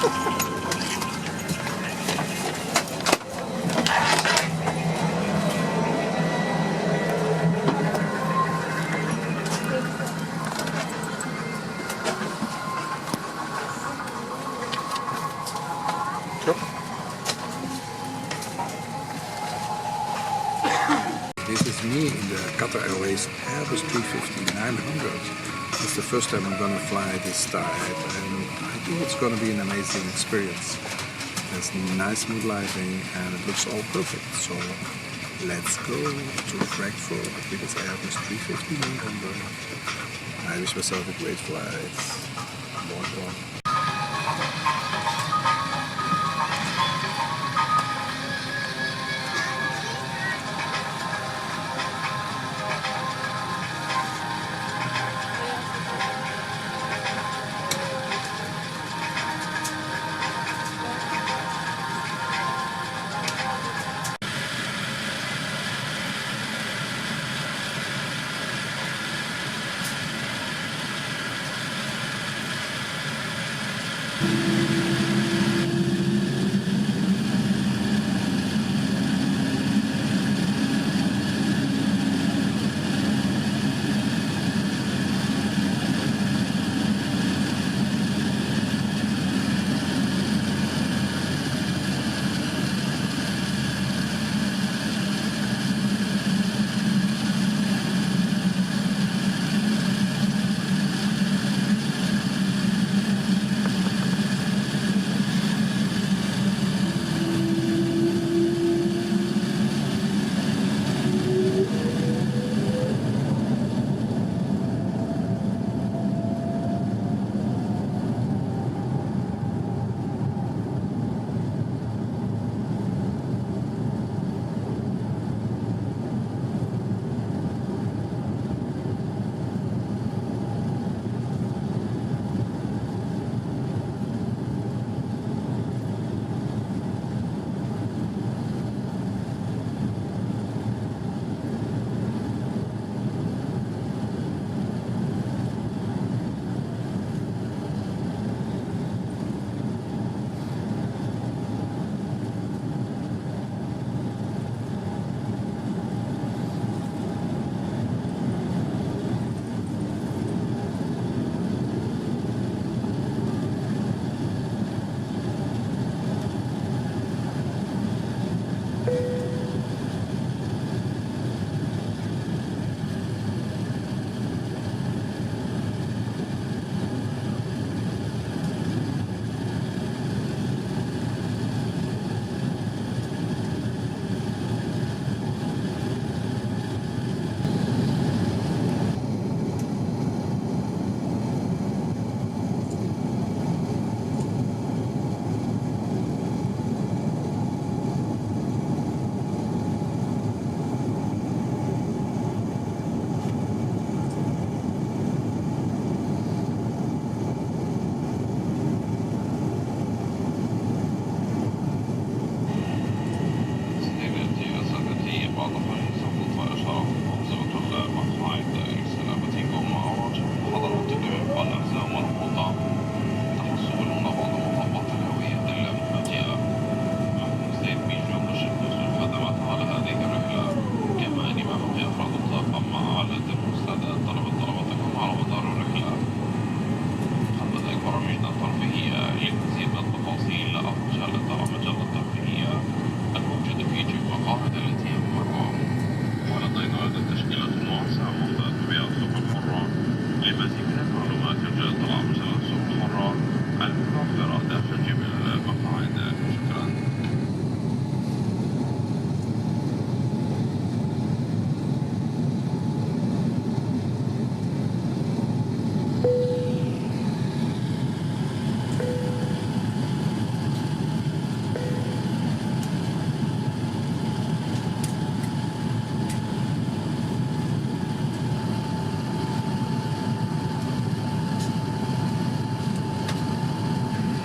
This is me in the Qatar Airways Airbus 350-900. It's the first time I'm gonna fly this type, and I think it's gonna be an amazing experience. There's nice mood lighting and it looks all perfect. So let's go to Frankfurt with this Airbus 350-900. I wish myself a great flight. Bon.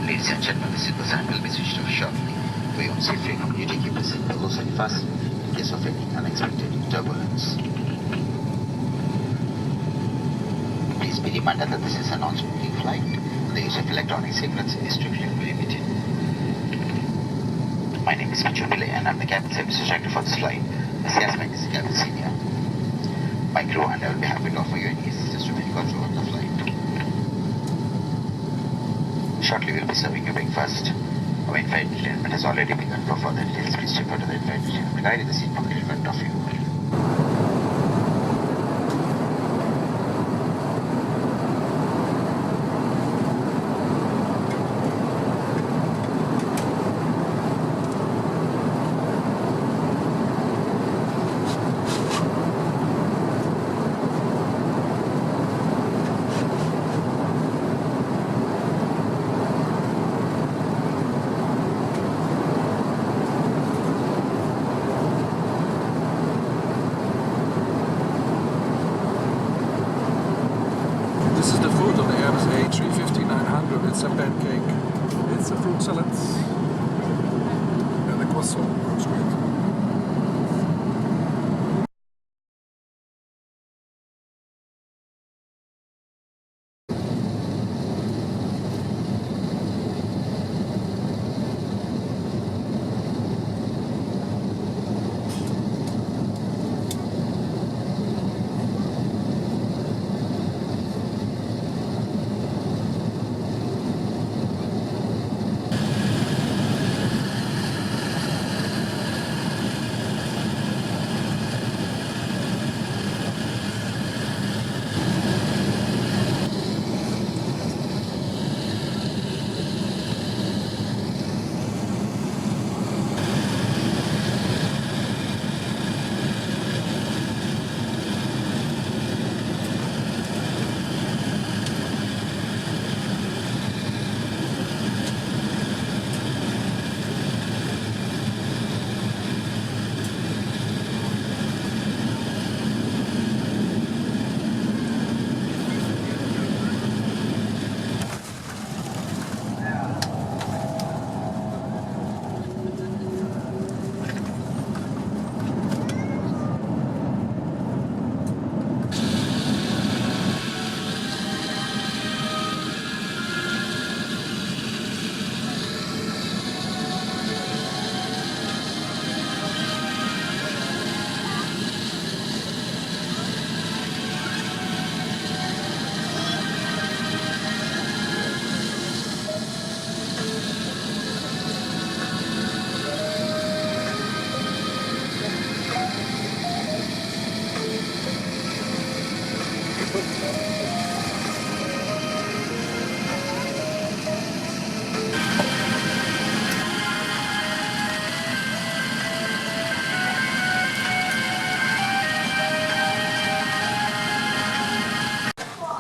Ladies and gentlemen, the seatbelt sign will be switched off shortly. We on safe train you take your seatbelt loose and fasten in case of any unexpected turbulence. Please be reminded that this is a non-smoking flight. The use of electronic cigarettes is strictly prohibited. My name is Michu Pillai and I'm the cabin service instructor for this flight. Ms. Yasmin is the cabin senior. My crew and I will be happy to offer you any assistance to make control of the flight. Shortly we'll be serving you breakfast. Our in-flight entertainment has already begun. For further details, please check out the in-flight entertainment guide in the seat pocket in front of you. This is the food on the Airbus A350-900. It's a pancake, it's a fruit salad, and a croissant. Looks great.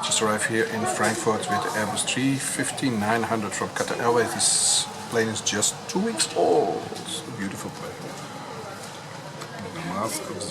Just arrived here in Frankfurt with the Airbus A350-900 from Qatar Airways. This plane is just 2 weeks old. It's a beautiful plane. The mask of the...